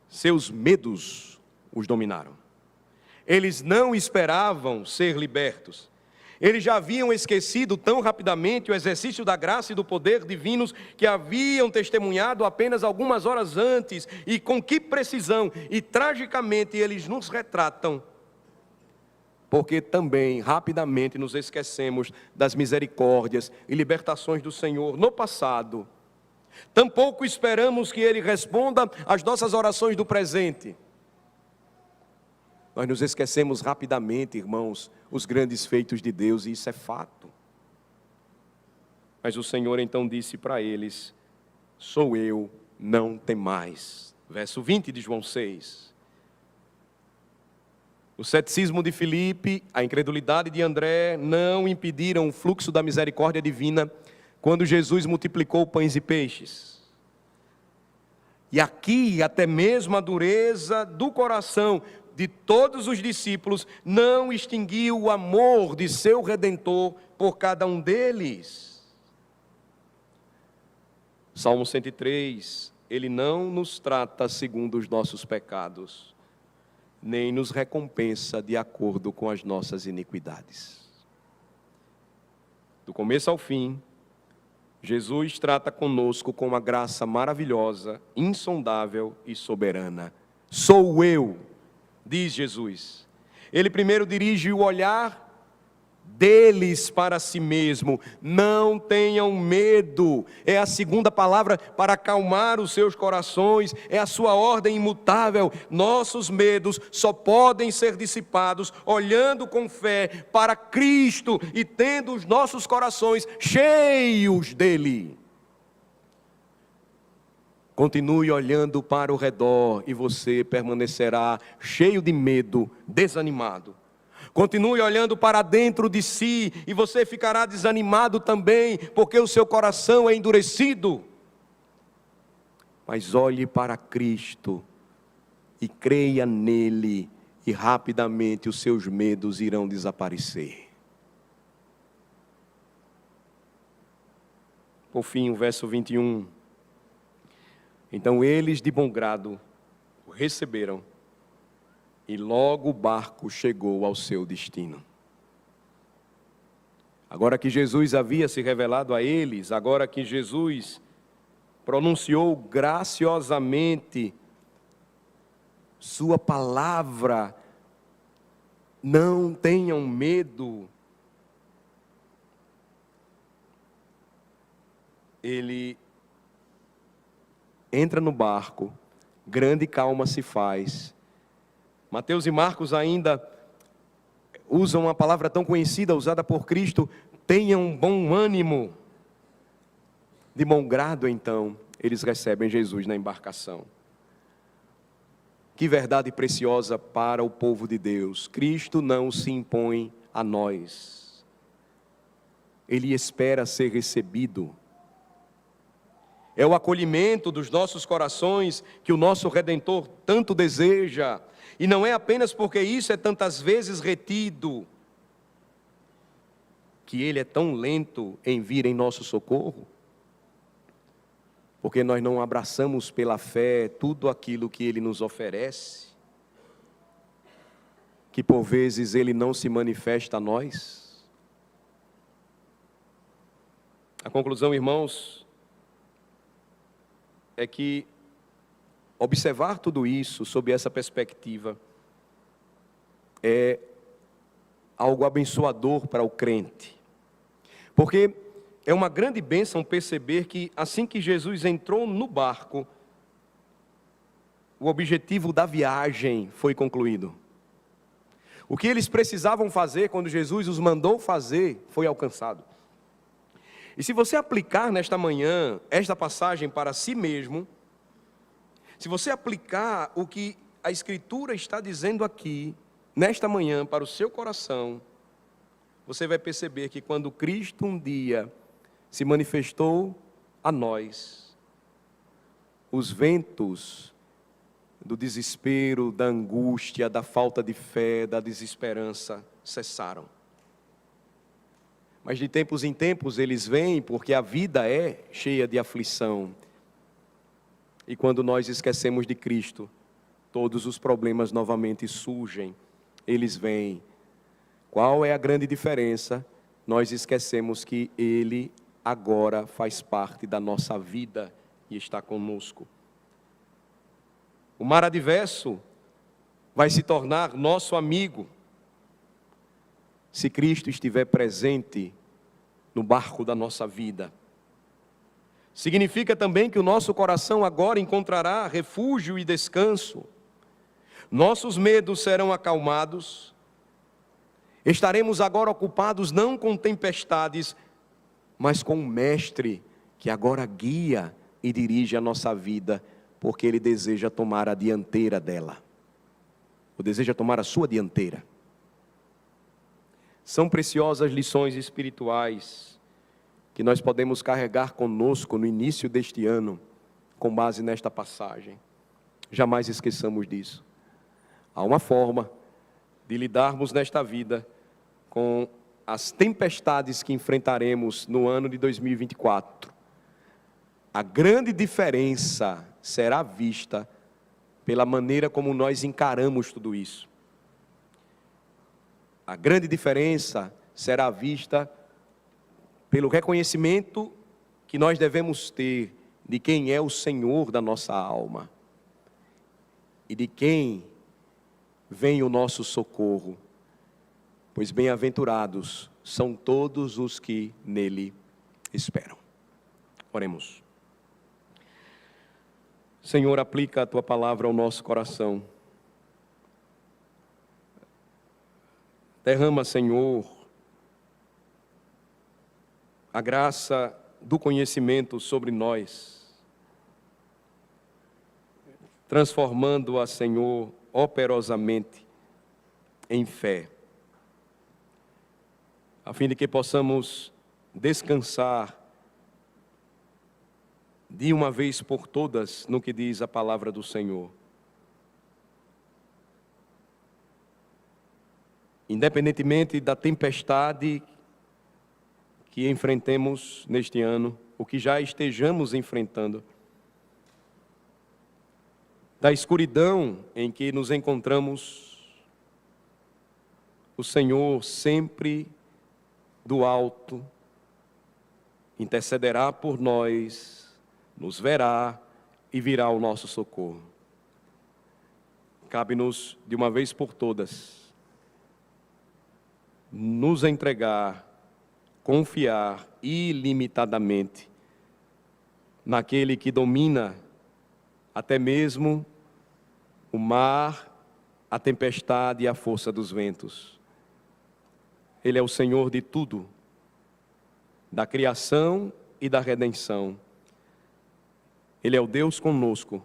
Seus medos os dominaram. Eles não esperavam ser libertos. Eles já haviam esquecido tão rapidamente o exercício da graça e do poder divinos que haviam testemunhado apenas algumas horas antes, e com que precisão e tragicamente eles nos retratam, porque também rapidamente nos esquecemos das misericórdias e libertações do Senhor no passado. Tampouco esperamos que Ele responda às nossas orações do presente. Nós nos esquecemos rapidamente, irmãos, os grandes feitos de Deus, e isso é fato. Mas o Senhor então disse para eles: sou eu, não temais. Verso 20 de João 6. O ceticismo de Filipe, a incredulidade de André não impediram o fluxo da misericórdia divina quando Jesus multiplicou pães e peixes. E aqui até mesmo a dureza do coração de todos os discípulos não extinguiu o amor de seu Redentor por cada um deles. Salmo 103, Ele não nos trata segundo os nossos pecados, nem nos recompensa de acordo com as nossas iniquidades. Do começo ao fim, Jesus trata conosco com uma graça maravilhosa, insondável e soberana. Sou eu, diz Jesus. Ele primeiro dirige o olhar deles para si mesmo. Não tenham medo. É a segunda palavra para acalmar os seus corações. É a sua ordem imutável. Nossos medos só podem ser dissipados olhando com fé para Cristo e tendo os nossos corações cheios dele. Continue olhando para o redor e você permanecerá cheio de medo, desanimado. Continue olhando para dentro de si e você ficará desanimado também, porque o seu coração é endurecido. Mas olhe para Cristo e creia nele, e rapidamente os seus medos irão desaparecer. Por fim, o verso 21. Então eles de bom grado o receberam, e logo o barco chegou ao seu destino. Agora que Jesus havia se revelado a eles, agora que Jesus pronunciou graciosamente sua palavra, não tenham medo, ele entra no barco, grande calma se faz. Mateus e Marcos ainda usam uma palavra tão conhecida, usada por Cristo: tenham bom ânimo. De bom grado, então, eles recebem Jesus na embarcação. Que verdade preciosa para o povo de Deus. Cristo não se impõe a nós. Ele espera ser recebido. É o acolhimento dos nossos corações que o nosso Redentor tanto deseja. E não é apenas porque isso é tantas vezes retido, que Ele é tão lento em vir em nosso socorro. Porque nós não abraçamos pela fé tudo aquilo que Ele nos oferece, que por vezes Ele não se manifesta a nós. A conclusão, irmãos, é que observar tudo isso sob essa perspectiva é algo abençoador para o crente. Porque é uma grande bênção perceber que assim que Jesus entrou no barco, o objetivo da viagem foi concluído. O que eles precisavam fazer quando Jesus os mandou fazer foi alcançado. E se você aplicar nesta manhã esta passagem para si mesmo, Se você aplicar o que a Escritura está dizendo aqui, nesta manhã, para o seu coração, você vai perceber que quando Cristo um dia se manifestou a nós, os ventos do desespero, da angústia, da falta de fé, da desesperança cessaram. Mas de tempos em tempos eles vêm porque a vida é cheia de aflição. E quando nós esquecemos de Cristo, todos os problemas novamente surgem, eles vêm. Qual é a grande diferença? Nós esquecemos que Ele agora faz parte da nossa vida e está conosco. O mar adverso vai se tornar nosso amigo se Cristo estiver presente no barco da nossa vida. Significa também que o nosso coração agora encontrará refúgio e descanso. Nossos medos serão acalmados. Estaremos agora ocupados não com tempestades, mas com o Mestre que agora guia e dirige a nossa vida, porque Ele deseja tomar a dianteira dela. Ou deseja tomar a sua dianteira. São preciosas lições espirituais que nós podemos carregar conosco no início deste ano, com base nesta passagem. Jamais esqueçamos disso. Há uma forma de lidarmos nesta vida com as tempestades que enfrentaremos no ano de 2024. A grande diferença será vista pela maneira como nós encaramos tudo isso. A grande diferença será vista pelo reconhecimento que nós devemos ter de quem é o Senhor da nossa alma e de quem vem o nosso socorro, pois bem-aventurados são todos os que nele esperam. Oremos. Senhor, aplica a Tua palavra ao nosso coração. Derrama, Senhor, a graça do conhecimento sobre nós, transformando-a, Senhor, operosamente em fé, a fim de que possamos descansar de uma vez por todas no que diz a palavra do Senhor. Independentemente da tempestade que enfrentemos neste ano, o que já estejamos enfrentando, da escuridão em que nos encontramos, o Senhor sempre do alto intercederá por nós, nos verá e virá ao nosso socorro. Cabe-nos de uma vez por todas nos entregar, confiar ilimitadamente naquele que domina até mesmo o mar, a tempestade e a força dos ventos. Ele é o Senhor de tudo, da criação e da redenção. Ele é o Deus conosco.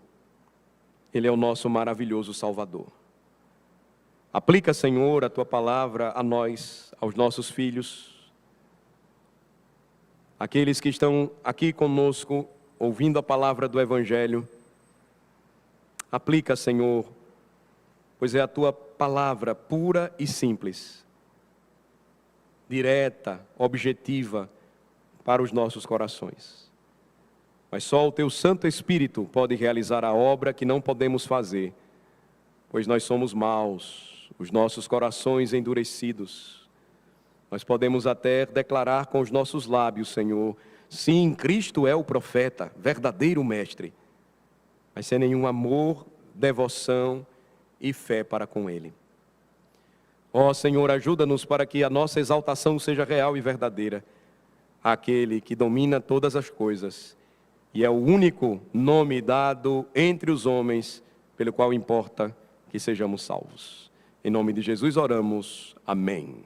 Ele é o nosso maravilhoso Salvador. Aplica, Senhor, a Tua palavra a nós, aos nossos filhos, aqueles que estão aqui conosco, ouvindo a palavra do Evangelho. Aplica, Senhor, pois é a Tua palavra pura e simples, direta, objetiva para os nossos corações. Mas só o Teu Santo Espírito pode realizar a obra que não podemos fazer, pois nós somos maus, os nossos corações endurecidos. Nós podemos até declarar com os nossos lábios, Senhor, sim, Cristo é o profeta, verdadeiro mestre, mas sem nenhum amor, devoção e fé para com Ele. Ó Senhor, ajuda-nos para que a nossa exaltação seja real e verdadeira, àquele que domina todas as coisas, e é o único nome dado entre os homens, pelo qual importa que sejamos salvos. Em nome de Jesus oramos. Amém.